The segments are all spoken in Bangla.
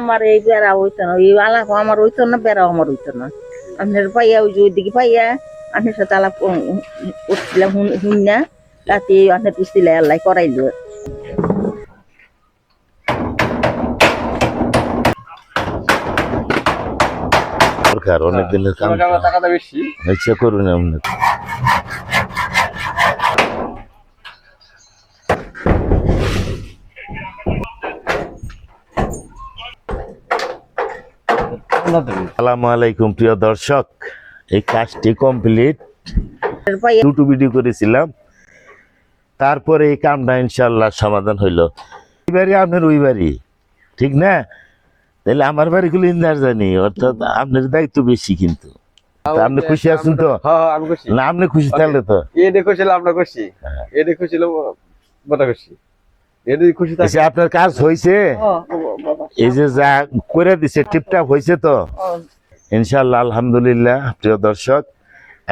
আমার এই বেড়া হইতো না, এই আলাপ আমার হইতো না, বেড়াও আমার হইতো না। আপনার পাইয়া ওই যে ওইদিকে পাইয়া আপনার সাথে আলাপ করছিলাম শুন না, তাতে আপনার পিছলে আল্লাহ করাইলো। দরকার অনেক দিনের কাম, টাকাটা বেশি ইচ্ছা করুন আপনি। আসসালামু আলাইকুম প্রিয় দর্শক, এই কাজটি কমপ্লিট, দুটো ভিডিও করেছিলাম, তারপরে এই কামটা ইনশাল্লাহ সমাধান হইলো। এই বাড়ি আপনার ওই বাড়ি ঠিক না? তাহলে আমার বাড়িগুলো ইন্দার জানি, অর্থাৎ আপনার দায়িত্ব বেশি। কিন্তু আপনি খুশি আছেন তো? আমি খুশি না আপনি খুশি তাহলে তো এ দেখছিল আমরা খুশি, এ দেখছিল বড় খুশি, এদি খুশি থাকে। আপনার কাজ হয়েছে, এই যে যা করে দিছে টিপটাপ হয়েছে তো ইনশাল্লাহ আলহামদুলিল্লাহ। প্রিয় দর্শক,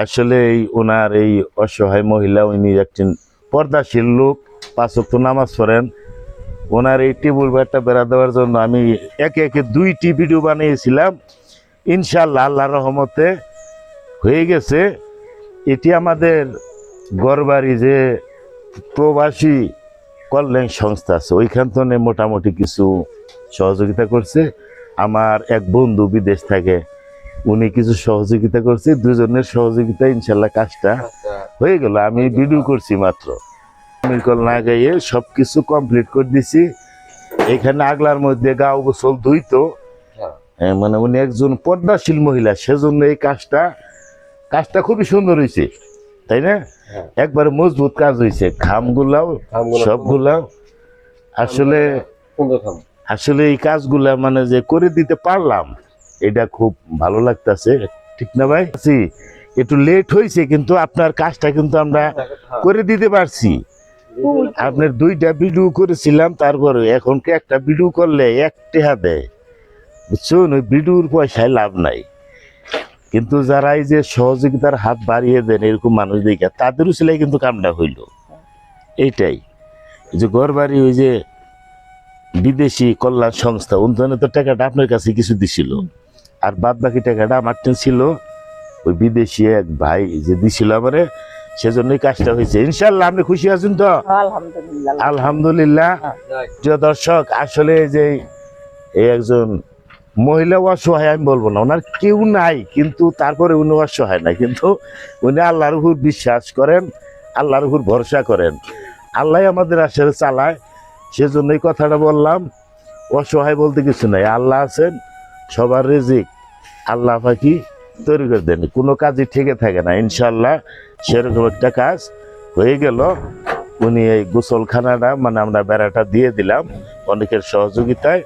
আসলে এই ওনার এই অসহায় মহিলা, উনি একজন পর্দাশীল লোক, 5 ওয়াক্ত নামাজ পড়েন। ওনার এই টেবিল বেড়টা বেড়া দেওয়ার জন্য আমি একে একে 2টি ভিডিও বানিয়েছিলাম। ইনশাল্লাহ আল্লাহর রহমতে হয়ে গেছে। এটি আমাদের গড়বাড়ি যে প্রবাসী কল্যাণ সংস্থা আছে, ওইখান থেকে মোটামুটি কিছু সহযোগিতা করছে। আমার এক বন্ধু বিদেশ থাকে, উনি কিছু সহযোগিতা করছে। দুজনের সহযোগিতা ইনশাল্লাহ কাজটা হয়ে গেল। আমি ভিডিও করছি মাত্র, কল না গাইয়ে সবকিছু কমপ্লিট করে দিছি। এখানে আগলার মধ্যে গাও গোসল ধুইতো, মানে উনি একজন পর্দাশীল মহিলা, সেজন্য এই কাজটা খুবই সুন্দর হয়েছে, তাই না? একবারে মজবুত কাজ হয়েছে, খামগুলাও সবগুলাও আসলে এই কাজগুলা মানে যে করে দিতে পারলাম, এটা খুব ভালো লাগতেছে, ঠিক না ভাই? একটু লেট হয়েছে, কিন্তু আপনার কাজটা কিন্তু আমরা করে দিতে পারছি। আপনার 2টা ভিডিও করেছিলাম, তারপরে এখন একটা ভিডিও করলে 1 টাকা দেয়, বুঝছেন? ওই ভিডিওর পয়সায় লাভ নাই। কিন্তু যারা এই যে সহযোগিতার হাত বাড়িয়ে দেন এরকম মানুষ দেখে, তাদেরও ছেলে কিন্তু কামটা হইল। এইটাই যে ঘরবাড়ি ওই যে বিদেশি কল্যাণ সংস্থা, উন্নয়নের তো টাকাটা আপনার কাছে কিছু দিছিল, আর বাদ বাকি টাকাটা আমার ছিল ওই বিদেশি এক ভাই যে দিছিল আমারে, সেজন্যই কাজটা হয়েছে। ইনশাল্লাহ আপনি খুশি আছেন তো? আলহামদুলিল্লাহ আলহামদুলিল্লাহ। প্রিয় দর্শক, আসলে যে এই একজন মহিলা অসহায় আমি বলবো না, ওনার কেউ নাই, কিন্তু তারপরে উনি অসহায় না, কিন্তু উনি আল্লাহর উপর বিশ্বাস করেন, আল্লাহর উপর ভরসা করেন। আল্লাহ আমাদের আসলে চালায়, সেজন্য এই কথাটা বললাম। অসহায় বলতে কিছু নাই, আল্লাহ আছেন, সবার রিজিক আল্লাহ পাকি তৈরি করে দেন, কোনো কাজই ঠেকে থাকে না। ইনশাল্লাহ সেরকম একটা কাজ হয়ে গেল। উনি এই গোসলখানাটা মানে আমরা বেড়াটা দিয়ে দিলাম অনেকের সহযোগিতায়।